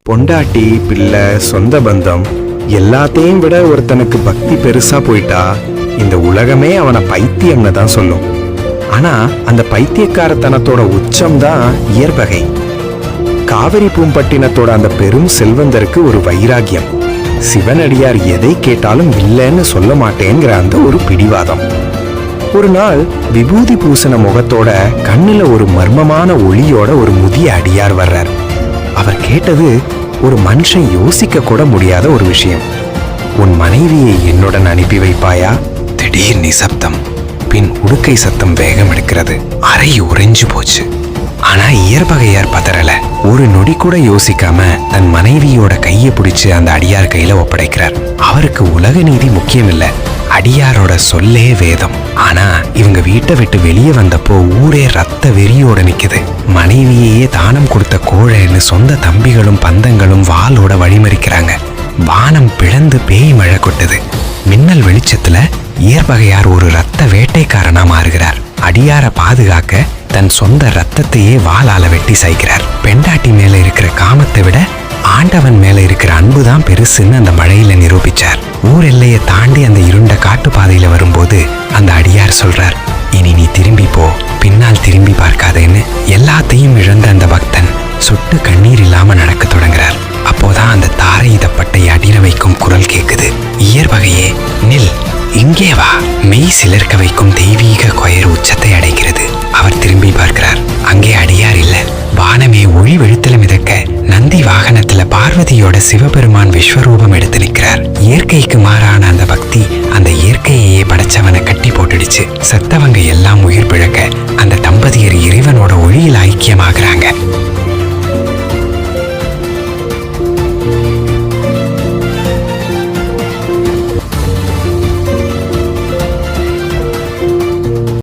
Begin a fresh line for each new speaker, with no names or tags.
பொண்டாட்டி, பிள்ளை, சொந்த பந்தம் எல்லாத்தையும் விட ஒருத்தனுக்கு பக்தி பெருசா போயிட்டா இந்த உலகமே அவனை பைத்தியம்னு தான் சொல்லும். ஆனா அந்த பைத்தியக்காரத்தனத்தோட உச்சம்தான் இயற்பகை. காவிரி பூம்பட்டினத்தோட அந்த பெரும் செல்வந்தருக்கு ஒரு வைராகியம். சிவனடியார் எதை கேட்டாலும் இல்லைன்னு சொல்ல மாட்டேங்கிற அந்த ஒரு பிடிவாதம். ஒரு நாள் விபூதி பூசண முகத்தோட கண்ணுல ஒரு மர்மமான ஒளியோட ஒரு முதிய அடியார் வர்றார். அவர் கேட்டது ஒரு மனுஷன் யோசிக்க கூட முடியாத ஒரு விஷயம். உன் மனைவியை என்னுடன் அனுப்பி வைப்பாயா? திடீர் நிசப்தம். பின் உடுக்கை சத்தம் வேகம் எடுக்கிறது. அறை உறைஞ்சு போச்சு. ஆனா இயற்பகையார் பதறல. ஒரு நொடி கூட யோசிக்காம தன் மனைவியோட கையை பிடிச்சு அந்த அடியார் கையில ஒப்படைக்கிறார். அவருக்கு உலக நீதி முக்கியம் இல்ல, அடியாரோட சொல்லே வேதம். ஆனா இவங்க வீட்டை விட்டு வெளியே வந்தப்போ ஊரே ரத்த வெறியோட நிக்குது. மனைவியையே தானம் கொடுத்த கோழைன்னு சொந்த தம்பிகளும் பந்தங்களும் வாளோட வழிமறிக்கிறாங்க. வானம் பிளந்து பேய் மழை கொட்டுது. மின்னல் வெளிச்சத்துல இயற்பகையார் ஒரு ரத்த வேட்டைக்காரனா மாறுகிறார். அடியார பாதுகாக்க தன் சொந்த ரத்தத்தையே வாளால வெட்டி சாய்க்கிறார். பெண்டாட்டி மேல இருக்கிற காமத்தை விட ஆண்டவன் மேல இருக்கிற அன்புதான் பெருசுன்னு அந்த மழையில நிரூபிச்சார். ஊர் எல்லையை தாண்டி அந்த இருண்ட காட்டு பாதையில வரும்போது அந்த அடியார் சொல்றார், இனி நீ திரும்பி போ, பின்னால் திரும்பி பார்க்காதேன்னு. எல்லாத்தையும் இழந்த அந்த பக்தன் சுட்டு கண்ணீர் இல்லாம நடக்க தொடங்குறார். அப்போதான் அந்த தாரை இதப்பட்டை அடிர வைக்கும் குரல் கேக்குது. இயற்பகையே நில், இங்கே வா. மெய் சிலிர்க்க வைக்கும் தெய்வீக கொயர் உச்சத்தை அடைகிறது. அவர் திரும்பி பார்க்கிறார். அங்கே அடியார் இல்ல. வானமே ஒளி வெளுத்துல மிதக்க நந்தி வாகனத்துல பார்வதியோட சிவபெருமான் விஸ்வரூபம் எடுத்து நிற்கிறார். இயற்கைக்கு மாறான அந்த பக்தி அந்த இயற்கையே படைச்சவனை கட்டி போட்டுடுச்சு. செத்தவங்க எல்லாம் உயிர் பிழக்க அந்த தம்பதியர் இறைவனோட ஒளியில் ஐக்கியமாகறாங்க.